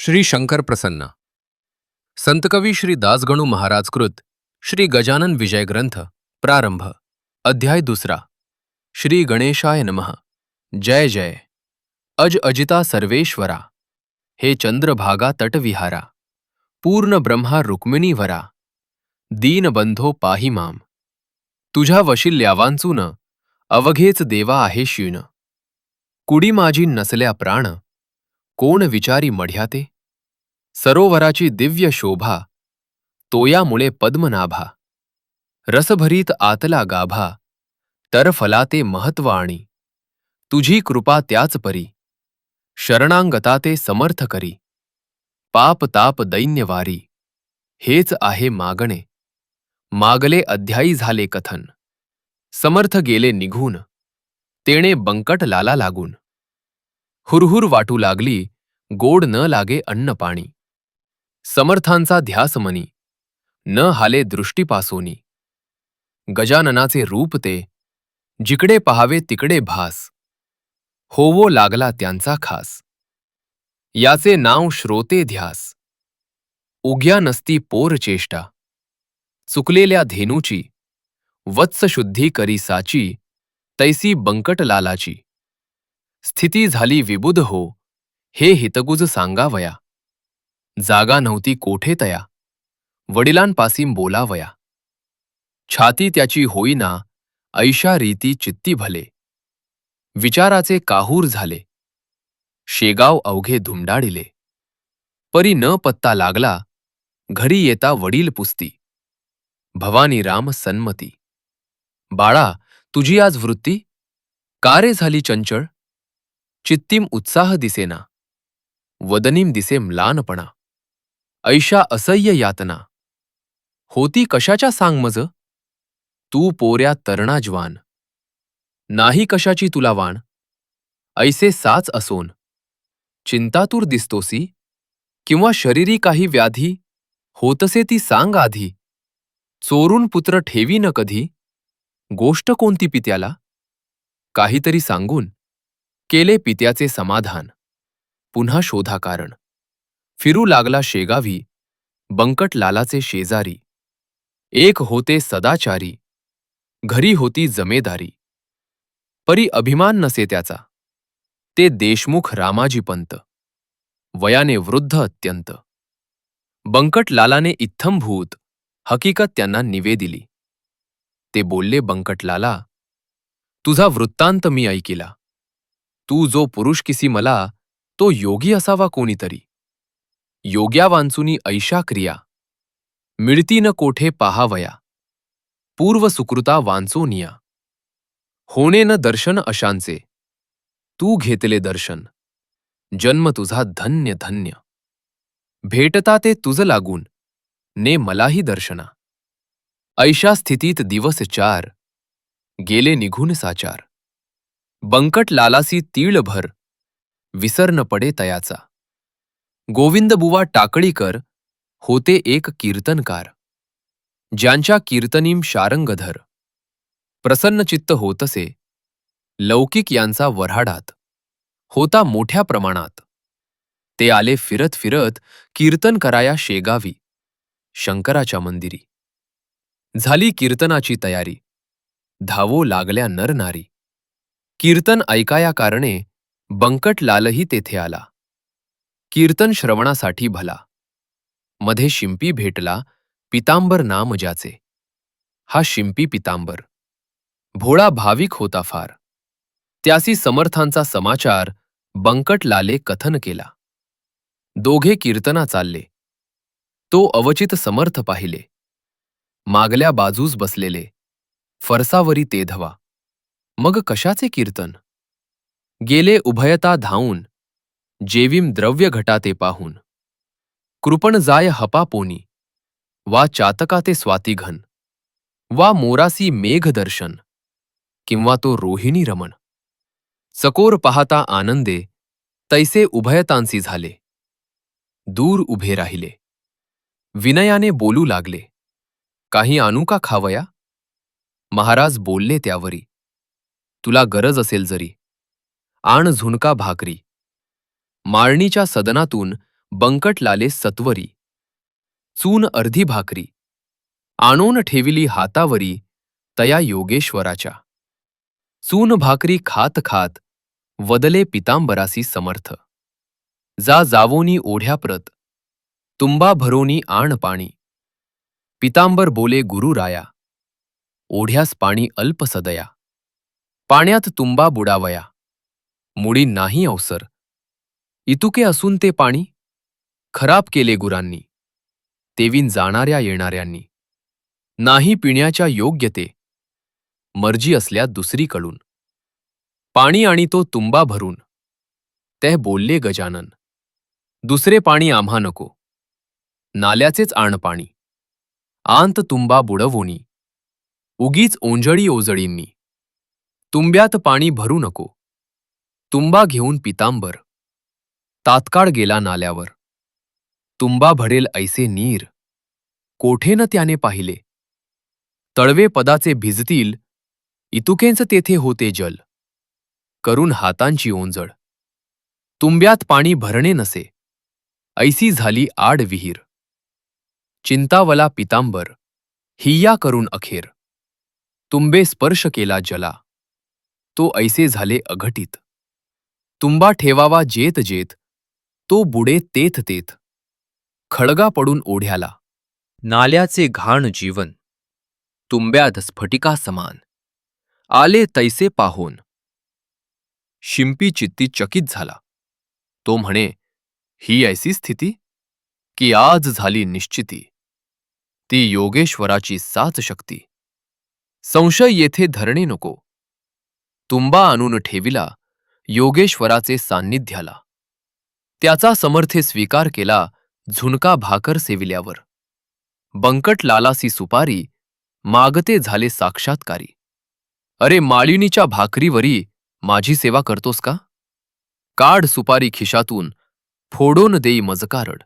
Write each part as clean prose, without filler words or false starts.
श्री शंकर प्रसन्न संतकवी श्री दासगणू महाराज कृत श्री गजानन विजय ग्रंथ प्रारंभ अध्याय दुसरा श्री गणेशाय नमः। जय जय अज अजिता सर्वेश्वरा, हे चंद्रभागा तटविहारा, पूर्ण ब्रह्मा रुक्मिणीवरा, दीनबंधो पाहि माम। तुझ्या वशिल्या वांचून अवघेच देवा आहे शीण, कुडी माझी नसल्या प्राण, कोण विचारी मढ्याते। सरोवराची दिव्य शोभा, तोयामुळे पद्मनाभा, रसभरीत आतला गाभा, तर फलाते महत्व आणि, तुझी कृपा त्याच परी, शरणांगताते समर्थ करी। पाप ताप दैन्यवारी, हेच आहे मागणे, मागले अध्यायी झाले कथन। समर्थ गेले निघून, तेणे बंकट लाला लागून। हुरहुर वाटू लागली, गोड न लागे अन्न पाणी। समर्थांचा ध्यास मनी, न हाले दृष्टीपासोनी। गजाननाचे रूप ते, जिकडे पहावे तिकडे भास, होवो लागला त्यांचा खास। याचे नाव श्रोते ध्यास, उग्या नसती पोर चेष्टा। चुकलेल्या धेनूची, वत्सशुद्धी करी साची, तैसी बंकट लालाची। स्थिती झाली विबुध हो, हे हितगुज सांगावया। जागा नव्हती कोठे तया, वडिलांपासीं बोलावया। छाती त्याची होईना, ऐशा रीती चित्ती भले। विचाराचे काहूर झाले, शेगाव अवघे धुमडाळिले। परी न पत्ता लागला, घरी येता वडील पुसती। भवानी राम सन्मती, बाळा तुझी आज वृत्ती, का रे झाली चंचळ। चित्तीम उत्साह दिसेना, वदनीम दिसे म्लानपणा। ऐशा असह्य यातना, होती कशाच्या सांग मज। तू पोऱ्या तरणा जवान, नाही कशाची तुला वाण। ऐसे साच असोन, चिंतातूर दिसतोसी, किंवा शरीरी काही व्याधी, होतसे ती सांग आधी। चोरून पुत्र ठेवी न कधी, गोष्ट कोणती पित्याला। काहीतरी सांगून, केले पित्याचे समाधान। पुन्हा शोधा कारण, फिरू लागला शेगावी, बंकट लालाचे शेजारी। एक होते सदाचारी, घरी होती जमेदारी। परी अभिमान नसे त्याचा, ते देशमुख रामाजी पंत, वयाने वृद्ध अत्यंत। बंकट लालाने इत्थंभूत हकीकत त्यांना निवेदिली। ते बोलले बंकट लाला, तुझा वृत्तांत मी ऐकिला। तू जो पुरुष किसी मला, तो योगी असावा कोणीतरी। योग्या वांचुनी ऐशा क्रिया, मिळती न कोठे पाहावया। पूर्व सुकृता वांचोनिया, होणे न दर्शन अशांचे। तू घेतले दर्शन, जन्म तुझा धन्य धन्य। भेटता ते तुझ लागून, ने मलाही दर्शना। ऐशा स्थितीत दिवस चार, गेले निघून साचार। बंकट लालासी तीळभर, विसर न पडे तयाचा। गोविंदबुवा टाकळीकर होते एक कीर्तनकार, ज्यांच्या कीर्तनीम शारंगधर। प्रसन्नचित्त होतसे, लौकिक यांचा वऱ्हाडात, होता मोठ्या प्रमाणात। ते आले फिरत फिरत कीर्तन कराया शेगावी, शंकराच्या मंदिरी। झाली कीर्तनाची तयारी, धावो लागल्या नरनारी। कीर्तन ऐकाया कारणे बंकट लालही तेथे आला। कीर्तन श्रवणासाठी भला, मध्ये शिंपी भेटला, पितांबर नाम ज्याचे। हा शिंपी पितांबर, भोळा भाविक होता फार। त्यासी समर्थांचा समाचार बंकट लाले कथन केला। दोघे कीर्तना चालले, तो अवचित समर्थ पाहिले। मागल्या बाजूस बसलेले, फरसावरी तेधवा। मग कशाचे कीर्तन, गेले उभयता धावून, जेवीम द्रव्य घटाते पाहून। कृपण जाय हपापोनी, वा चातकाते स्वातिघन, वा मोरासी मेघ दर्शन, किंवा तो रोहिणी रमण। चकोर पाहता आनंदे, तैसे उभयतांसी झाले। दूर उभे राहिले, विनयाने बोलू लागले, काही आणू का खावया। महाराज बोलले त्यावरी, तुला गरज असेल जरी, आण झुणका भाकरी। माळणीच्या सदनातून बंकट लाले सत्वरी. चून अर्धी भाकरी आणून ठेविली हातावरी तया योगेश्वराच्या. चून भाकरी खात खात वदले पितांबरासी समर्थ. जा जावोनी ओढ्याप्रत तुंबा भरोनी आण पाणी. पितांबर बोले गुरुराया ओढ्यास पाणी अल्प सदया. पाण्यात तुंबा बुडावया मुडी नाही अवसर. इतुके असून ते पाणी खराब केले गुरांनी. तेवीन जाणाऱ्या येणाऱ्यांनी. नाही पिण्याच्या योग्य ते मर्जी असल्या दुसरीकडून. पाणी आणि तो तुंबा भरून ते बोलले गजानन. दुसरे पाणी आम्हा नको नाल्याचेच आण पाणी. आंत तुंबा बुडवोनी उगीच ओंजळी ओजळींनी. तुंब्यात पाणी भरू नको तुंबा घेऊन पितांबर तात्काळ गेला नाल्यावर. तुंबा भरेल ऐसे नीर कोठे न त्याने पाहिले. तळवे पदाचे भिजतील इतुकेंच तेथे होते जल. करून हातांची ओंजळ तुंब्यात पाणी भरणे नसे ऐसी झाली आड विहीर. चिंतावला पितांबर हिय्या करून अखेर. तुंबे स्पर्श केला जला तो ऐसे झाले अघटित. तुंबा ठेवावा जेत जेत तो बुडे तेथ तेथ. खळगा पडून ओढ्याला नाल्याचे घाण जीवन. तुंब्यात स्फटिका समान आले तैसे पाहोन. शिंपी चित्ती चकित झाला. तो म्हणे ही ऐसी स्थिती की आज झाली निश्चिती. ती योगेश्वराची साच शक्ती. संशय येथे धरणे नको. तुंबा आणून ठेविला योगेश्वराचे सान्निध्याला. त्याचा समर्थे स्वीकार केला झुणका भाकर सेविल्यावर. बंकट लालासी सुपारी मागते झाले साक्षात्कारी. अरे माळिनीच्या भाकरीवरी माझी सेवा करतोस का? काढ सुपारी खिशातून फोडून देई मजकारड.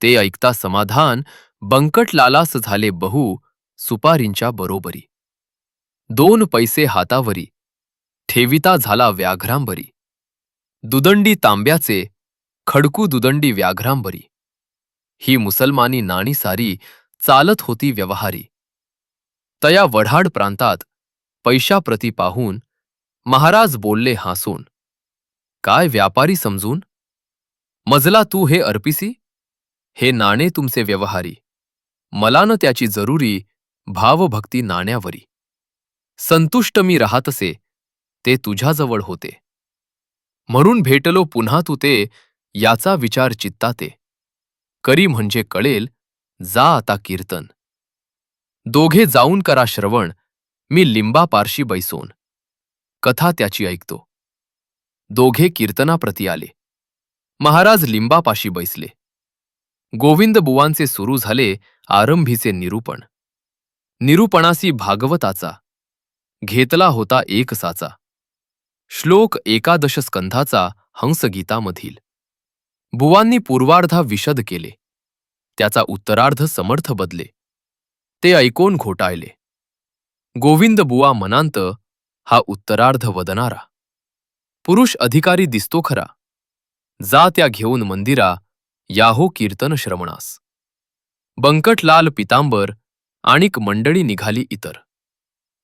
ते ऐकता समाधान बंकट लालास झाले बहु सुपारींच्या बरोबरी. 2 पैसे हातावरी ठेविता झाला व्याघ्रांबरी. दुदंडी तांब्याचे खडकू दुदंडी व्याघ्रांबरी. ही मुसलमानी नाणी सारी चालत होती व्यवहारी. तया वढाड प्रांतात पैशाप्रती पाहून महाराज बोलले हासून. काय व्यापारी समजून मजला तू हे अर्पिसी. हे नाणे तुमचे व्यवहारी. मला न त्याची जरुरी भावभक्ती नाण्यावरी. संतुष्ट मी राहतसे ते तुझ्याजवळ होते. म्हणून भेटलो पुन्हा तू ते याचा विचार चित्ताते. करी म्हणजे कळेल जा आता कीर्तन. दोघे जाऊन करा श्रवण मी लिंबापारशी बैसोन. कथा त्याची ऐकतो. दोघे कीर्तनाप्रती आले. महाराज लिंबापाशी बैसले. गोविंद बुवांचे सुरू झाले आरंभीचे निरूपण. निरूपणासी भागवताचा घेतला होता एक साचा. श्लोक 11 स्कंधाचा हंसगीतामधील. बुवांनी पूर्वार्धा विशद केले. त्याचा उत्तरार्ध समर्थ बदले. ते ऐकून घोटाळले. गोविंद बुवा मनांत हा उत्तरार्ध वदनारा. पुरुष अधिकारी दिसतो खरा. जा त्या घेऊन मंदिरा याहो कीर्तन श्रवणास. बंकटलाल पितांबर आणिक मंडळी निघाली इतर.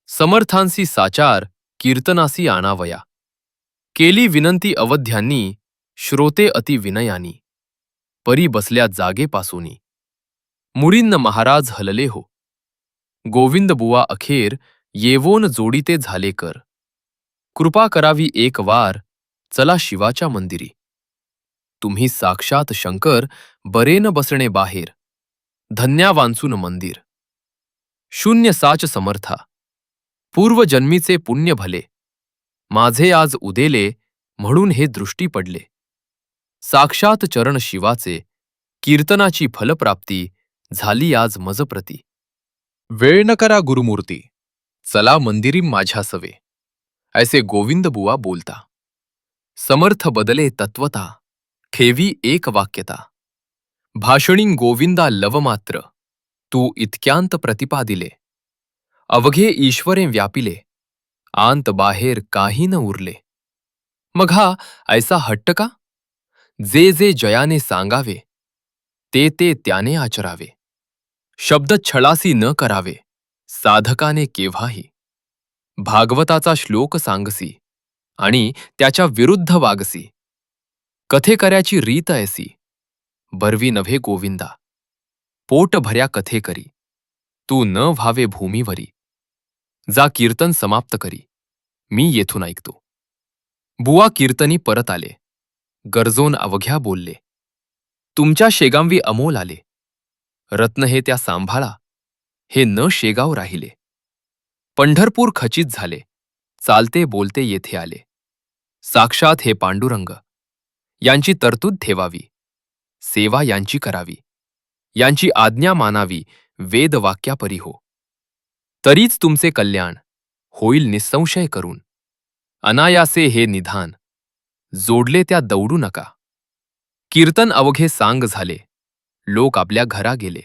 समर्थांसी साचार कीर्तनासी आणावया. केली विनंती अवध्यांनी श्रोते अति विनयानी. परी बसल्या जागेपासूनी. मुडींन महाराज हलले हो. गोविंद बुवा अखेर येवोन जोडीते झाले कर. कृपा करावी एक वार चला शिवाच्या मंदिरी. तुम्ही साक्षात शंकर बरेन बसणे बाहेर. धन्या वांचून मंदिर. शून्य साच समर्था पूर्वजन्मीचे पुण्य भले. माझे आज उदेले म्हणून हे दृष्टी पडले. साक्षात चरण शिवाचे कीर्तनाची फलप्राप्ती झाली आज मजप्रती. वेळ न करा गुरुमूर्ती चला मंदिरी माझ्या सवे. ऐसे गोविंद बुवा बोलता. समर्थ बदले तत्वता खेवी एक वाक्यता. भाषणी गोविंदा लवमात्र तू इतक्यांत प्रतिपादिले. अवघे ईश्वरे व्यापिले आंत बाहेर काही न उरले. मग हा ऐसा हट्ट का? जे जे जयाने सांगावे ते ते त्याने आचरावे. शब्द छळासी न करावे साधकाने केव्हाही. भागवताचा श्लोक सांगसी आणि त्याच्या विरुद्ध वागसी. कथेकऱ्याची रीत ऐसी बरवी नव्हे गोविंदा. पोट भऱ्या कथेकरी तू न व्हावे भूमीवरी. जा कीर्तन समाप्त करी मी येथून ऐकतो. बुवा कीर्तनी परत आले. गरजोन अवघ्या बोलले. तुमच्या शेगांवी अमोल आले. रत्न हे त्या सांभाळा हे न शेगाव राहिले. पंढरपूर खचित झाले. चालते बोलते येथे आले. साक्षात हे पांडुरंग यांची तरतूद ठेवावी. सेवा यांची करावी. यांची आज्ञा मानावी वेद वाक्यापरी हो. तरीच तुमचे कल्याण होईल निसंशय करून. अनायासे हे निधान जोडले त्या दौडू नका. कीर्तन अवघे सांग झाले. लोक आपल्या घरा गेले.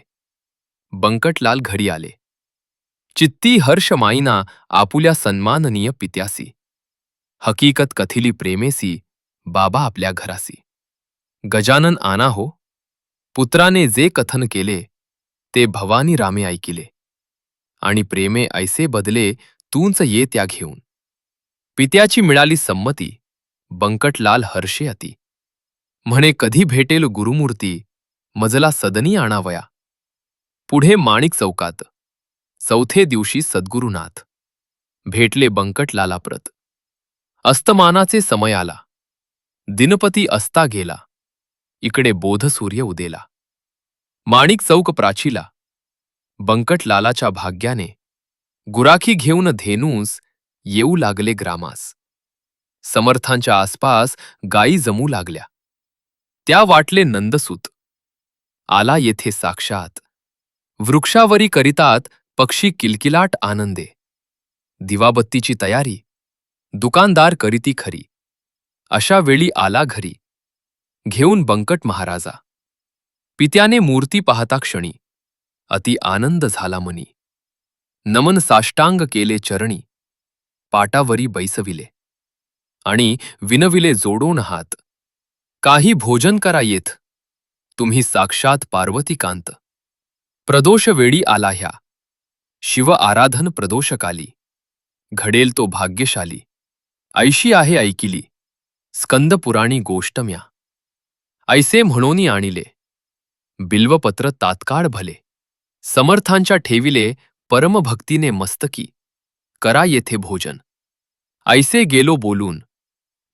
बंकटलाल घरी आले. चित्ती हर्ष माईना आपुल्या सन्माननीय पित्यासी. हकीकत कथिली प्रेमेसी बाबा आपल्या घरासी. गजानन आना हो. पुत्राने जे कथन केले ते भवानी रामे ऐकिले. आणि प्रेमे ऐसे बदले तूंच ये त्या घेऊन. पित्याची मिळाली संमती बंकटलाल हर्षे अति. म्हणे कधी भेटेल गुरुमूर्ती मजला सदनी आणावया. पुढे माणिक चौकात चौथे दिवशी सद्गुरुनाथ भेटले बंकटलाला प्रत. अस्तमानाचे समय आला. दिनपती असता गेला. इकडे बोधसूर्य उदेला. माणिक चौक प्राचीला. बंकटलालाच्या भाग्याने गुराखी घेऊन धेनूस येऊ लागले ग्रामास. समर्थांच्या आसपास गायी जमू लागल्या. त्या वाटले नंदसूत आला येथे साक्षात. वृक्षावरी करितात पक्षी किलकिलाट आनंदे. दिवाबत्तीची तयारी दुकानदार करीती खरी. अशा वेळी आला घरी घेऊन बंकट महाराजा. पित्याने मूर्ती पाहता क्षणी अति आनंद झाला मनी. नमन साष्टांग केले चरणी पाटावरी बैसविले. आणि विनविले जोडोन हात. काही भोजन करा येथ तुम्ही साक्षात पार्वतीकांत. प्रदोष वेळी आला ह्या शिव आराधन प्रदोषकाली. घडेल तो भाग्यशाली ऐशी आहे ऐकिली स्कंदपुराणी गोष्टम्या. ऐसे म्हणोनी आणिले बिल्वपत्र तात्काळ भले. समर्थांच्या ठेविले परमभक्तीने मस्तकी. करा येथे भोजन ऐसे गेलो बोलून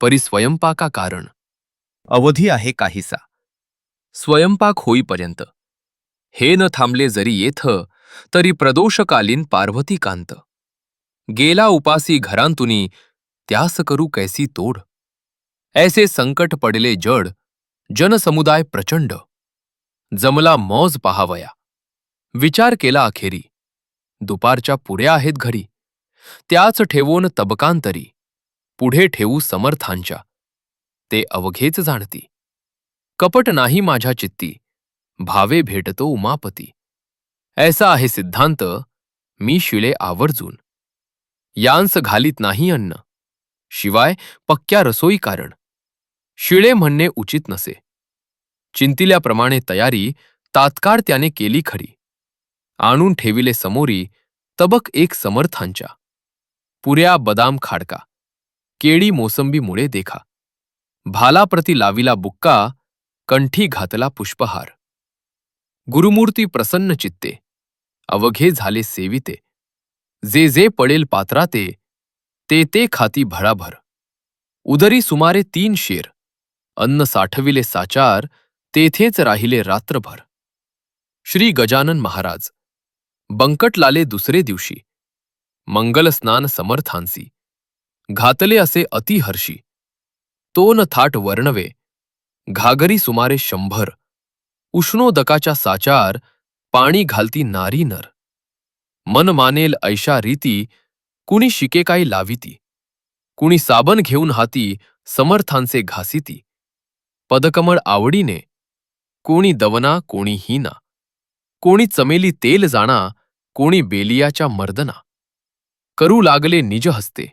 परी स्वयंपाका कारण. अवधी आहे काहीसा स्वयंपाक होईपर्यंत. हे न थांबले जरी येथ तरी प्रदोषकालीन पार्वतीकांत. गेला उपासी घरांतुनी त्यास करू कैसी तोड. ऐसे संकट पडले जड जनसमुदाय प्रचंड. जमला मौज पहावया विचार केला अखेरी. दुपारच्या पुऱ्या आहेत घरी त्याच ठेवून तबकांतरी. पुढे ठेवू समर्थांच्या ते अवघेच जाणती. कपट नाही माझ्या चित्ती भावे भेटतो उमापती. ऐसा आहे सिद्धांत मी शिळे आवर्जून. यांस घालीत नाही अन्न शिवाय पक्क्या रसोई कारण. शिळे म्हणणे उचित नसे. चिंतिल्याप्रमाणे तयारी तात्काळ त्याने केली खरी. आणून ठेविले समोरी तबक एक समर्थांच्या. पुऱ्या बदाम खाडका केळी मोसंबी मुळे देखा. भालाप्रती लाविला बुक्का कंठी घातला पुष्पहार. गुरुमूर्ती प्रसन्न चित्ते अवघे झाले सेविते. जे जे पडेल पात्राते ते ते खाती भराभर. उदरी सुमारे 3 शेर अन्न साठविले साचार तेथेच राहिले रात्रभर. श्री गजानन महाराज बंकटलाले दुसरे दिवशी मंगलस्नान समर्थांसी. घातले असे अतिहर्षी तोन थाट वर्णवे. घागरी सुमारे 100 उष्णोदकाच्या साचार पाणी घालती नारी नर. मन मानेल ऐशा रीती कुणी शिकेकाई लाविती. कुणी साबण घेऊन हाती समर्थांचे घासिती. पदकमळ आवडीने कोणी दवना कोणी हिना. कोणी चमेली तेल जाणा कोणी बेलियाच्या मर्दना. करू लागले निज हस्ते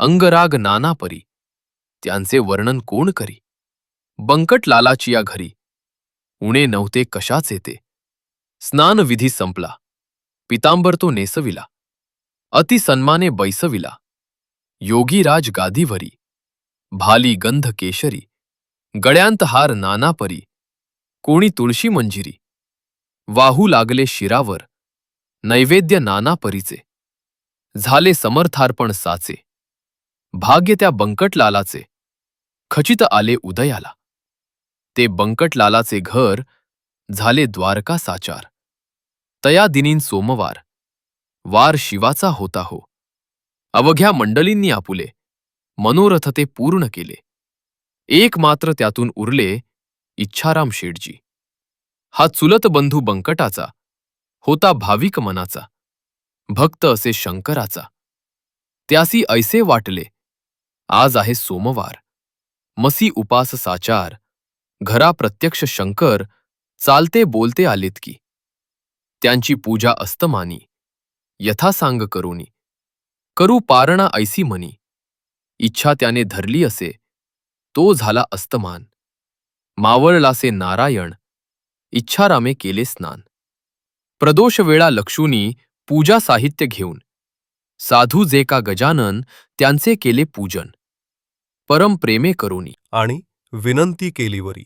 अंगराग नाना परी. त्यांचे वर्णन कोण करी. बंकटलालाची या घरी उणे नव्हते कशाच येते. स्नानविधी संपला. पितांबर तो नेसविला. अतिसन्माने बैसविला. योगीराज गादीवरी. भाली गंध केशरी. गळ्यांत हार नानापरी. कोणी तुळशी मंजिरी. वाहू लागले शिरावर. नैवेद्य नाना परीचे. झाले समर्थार्पण साचे. भाग्य त्या बंकटलालाचे. खचित आले उदयाला. ते बंकटलालाचे घर झाले द्वारका साचार. तया दिनीन सोमवार. वार शिवाचा होता हो. अवघ्या मंडळींनी आपुले मनोरथ ते पूर्ण केले. एक मात्र त्यातून उरले इच्छाराम शेठजी. हा चुलत बंधू बंकटाचा होता भाविक मनाचा. भक्त असे शंकराचा. त्यासी ऐसे वाटले आज आहे सोमवार. मसी उपास साचार. घरा प्रत्यक्ष शंकर चालते बोलते आलेत की. त्यांची पूजा अस्तमानी. यथासांग करोनी. करू पारणा ऐसी मनी. इच्छा त्याने धरली असे तो झाला अस्तमान. मावळलासे नारायण. इच्छारामे केले स्नान. प्रदोष वेळा लक्षुनी पूजा साहित्य घेऊन. साधू जे का गजानन त्यांचे केले पूजन. परम प्रेमे करोनी. आणि विनंती केलीवरी.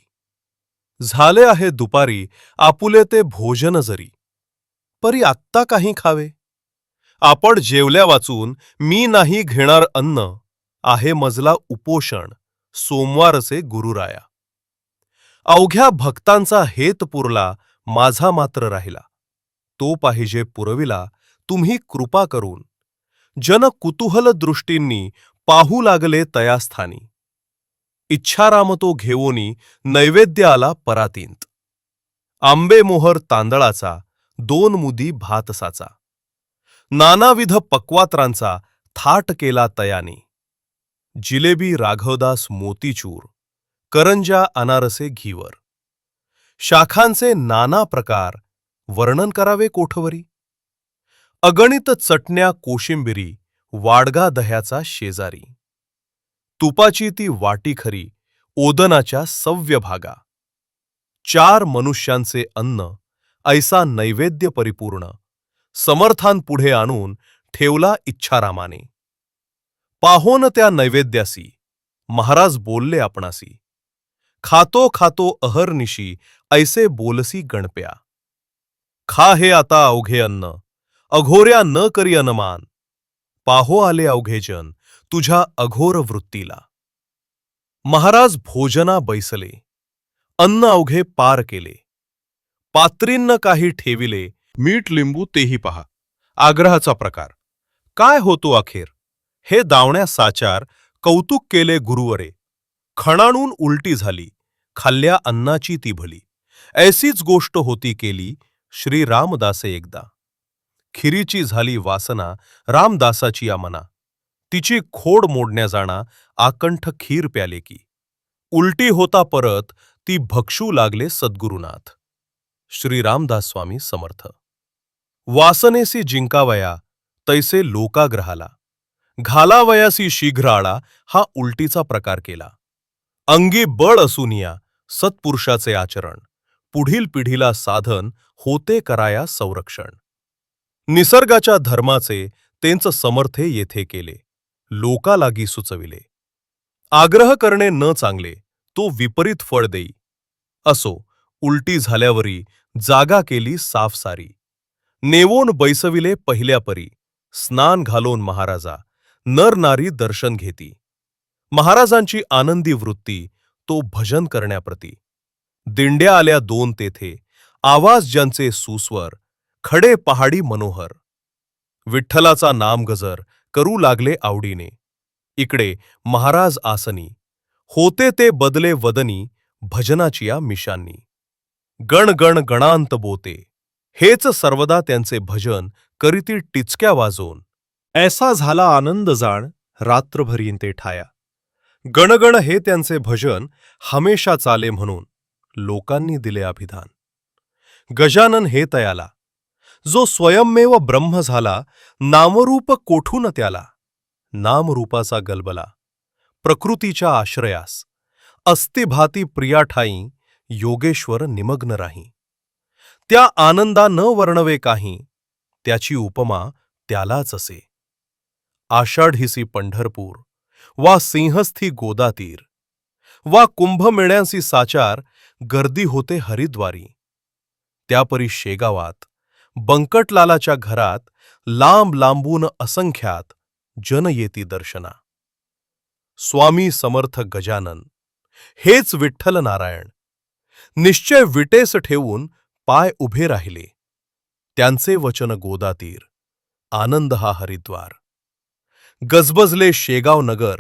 झाले आहे दुपारी आपुले ते भोजन जरी. परी आत्ता काही खावे. आपण जेवल्या वाचून मी नाही घेणार अन्न. आहे मजला उपोषण सोमवारचे गुरुराया. अवघ्या भक्तांचा हेत पुरला माझा मात्र राहिला. तो पाहिजे पुरविला तुम्ही कृपा करून. जन कुतूहल दृष्टींनी पाहू लागले तयास्थानी. इच्छाराम तो घेवोनी नैवेद्य आला परातींत. आंबे मोहर तांदळाचा 2 मुदी भातसाचा. नानाविध पक्वात्रांचा थाट केला तयाने. जिलेबी राघवदास मोतीचूर. करंजा अनारसे घीवर. शाखांचे नाना प्रकार वर्णन करावे कोठवरी. अगणित चटण्या कोशिंबिरी वाडगा दह्याचा शेजारी. तुपाची ती वाटी खरी ओदनाच्या सव्य भागा. 4 मनुष्यांचे अन्न ऐसा नैवेद्य परिपूर्ण. समर्थांपुढे आणून ठेवला इच्छारामाने. पाहोन त्या नैवेद्यासी महाराज बोलले आपणासी. खातो खातो अहर्निशी ऐसे बोलसी गणप्या. खा हे आता अवघे अन्न अघोऱ्या न करी अनमान. पाहो आले अवघेजन तुझ्या अघोर वृत्तीला. महाराज भोजना बैसले. अन्न अवघे पार केले. पात्रींना काही ठेविले. मीठ लिंबू तेही पहा. आग्रहाचा प्रकार काय होतो अखेर. हे दावण्या साचार कौतुक केले गुरुवरे. खणाणून उलटी झाली खाल्ल्या अन्नाची ती भली. ऐसीच गोष्ट होती केली श्री रामदासे एकदा. खिरीची झाली वासना रामदासाची या मना. तिची खोड मोडण्या जाणा आकंठ खीर प्याले की. उलटी होता परत ती भक्षू लागले सद्गुरुनाथ. श्री रामदास स्वामी समर्थ. वासनेसी जिंकावया तैसे लोकाग्रहाला. घालावयासी शीघ्र आळा हा उलटीचा प्रकार केला. अंगी बळ असूनिया सत्पुरुषाचे आचरण. पुढील पिढीला साधन होते कराया संरक्षण. निसर्गाच्या धर्माचे तेंच समर्थे येथे केले. लोकालागी सुचविले. आग्रह करणे न चांगले तो विपरीत फळ देई. असो उलटी झाल्यावरी जागा केली साफ सारी. नेवोन बैसविले पहिल्या परी. स्नान घालोन महाराजा नर नारी दर्शन घेती. महाराजांची आनंदी वृत्ती तो भजन करण्याप्रती. दिंड्या आल्या 2 तेथे आवाज ज्यांचे सुस्वर. खडे पहाडी मनोहर. विठ्ठलाचा नाम गजर करू लागले आवडीने. इकडे महाराज आसनी. होते ते बदले वदनी भजनाची या मिशांनी. गण गण गणांत बोते. हेच सर्वदा त्यांचे भजन करीती टिचक्या वाजवून. ऐसा झाला आनंद जाण रात्रभरीन ते ठाया. गणगण हे त्यांचे भजन हमेशा चाले म्हणून लोकांनी दिले अभिधान. गजानन हे तयाला जो स्वयंमेव ब्रह्म झाला. नामरूप कोठून त्याला. नामरूपाचा गलबला प्रकृतीच्या आश्रयास. अस्तिभाती प्रिया ठाई योगेश्वर निमग्न राही. त्या आनंदा न वर्णवे काही, त्याची उपमा त्यालाच असे. आषाढीसी पंढरपूर, वा सिंहस्थी गोदातीर, वा कुंभमेळ्यांसी साचार गर्दी होते हरिद्वारी. त्यापरी शेगावात बंकटलालाच्या घरात लांब लांबून असंख्यात जन येती दर्शना. स्वामी समर्थ गजानन हेच विठ्ठल नारायण निश्चय विटेस ठेवून पाय उभे राहिले. त्यांचे वचन गोदातीर, आनंद हा हरिद्वार. गजबजले शेगाव नगर,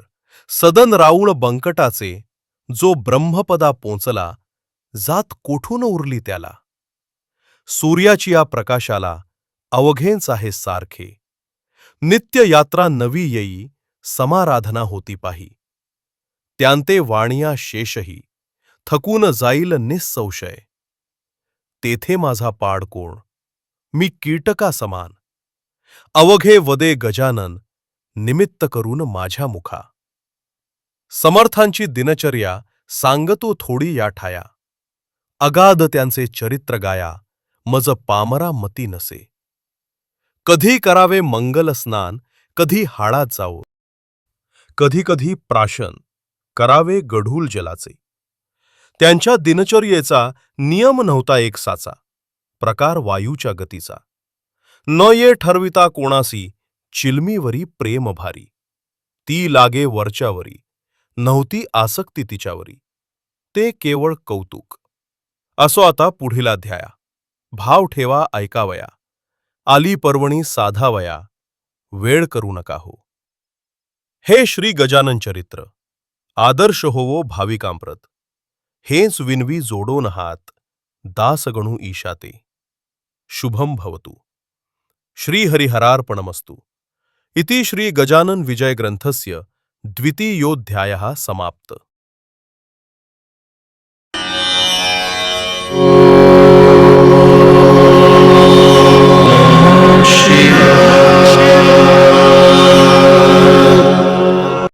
सदन राऊळ बंकटाचे, जो ब्रह्मपदा पोचला, जात कोठून उरली त्याला. सूर्याची या प्रकाशाला अवघेच आहे सारखे. नित्य यात्रा नवी येई, समाराधना होती पाही. त्यांते वाणिया शेषही, थकून जाईल निःसंशय. तेथे माझा पाड कोण, मी कीटका समान. अवघे वदे गजानन, निमित्त करून माझ्या मुखा. समर्थांची दिनचर्या सांगतो थोडी या ठाया. अगाध त्यांचे चरित्र गाया, मज पामरा मती नसे. कधी करावे मंगल स्नान, कधी हाडात जावो. कधी कधी प्राशन करावे गढूळ जलाचे. त्यांच्या दिनचर्येचा नियम नव्हता एकसाचा, प्रकार वायूच्या गतीचा. न ये ठरविता कोणासी, चिलमीवरी प्रेम भारी. ती लागे वरच्यावरी, नव्हती आसक्ती तिच्यावरी. ते केवळ कौतुक. असो आता पुढील अध्याया. भाव ठेवा ऐकावया, आली पर्वणी साधावया, वेळ करू नका हो. हे श्री गजानन चरित्र आदर्श होवो भाविकांप्रत. हेच विनवी जोडोन हात, दास गणू ईशाते. शुभम भवतु. श्री हरिहरार्पणमस्तु. इति श्री गजानन विजय ग्रंथस्य द्वितीयोऽध्यायः समाप्त.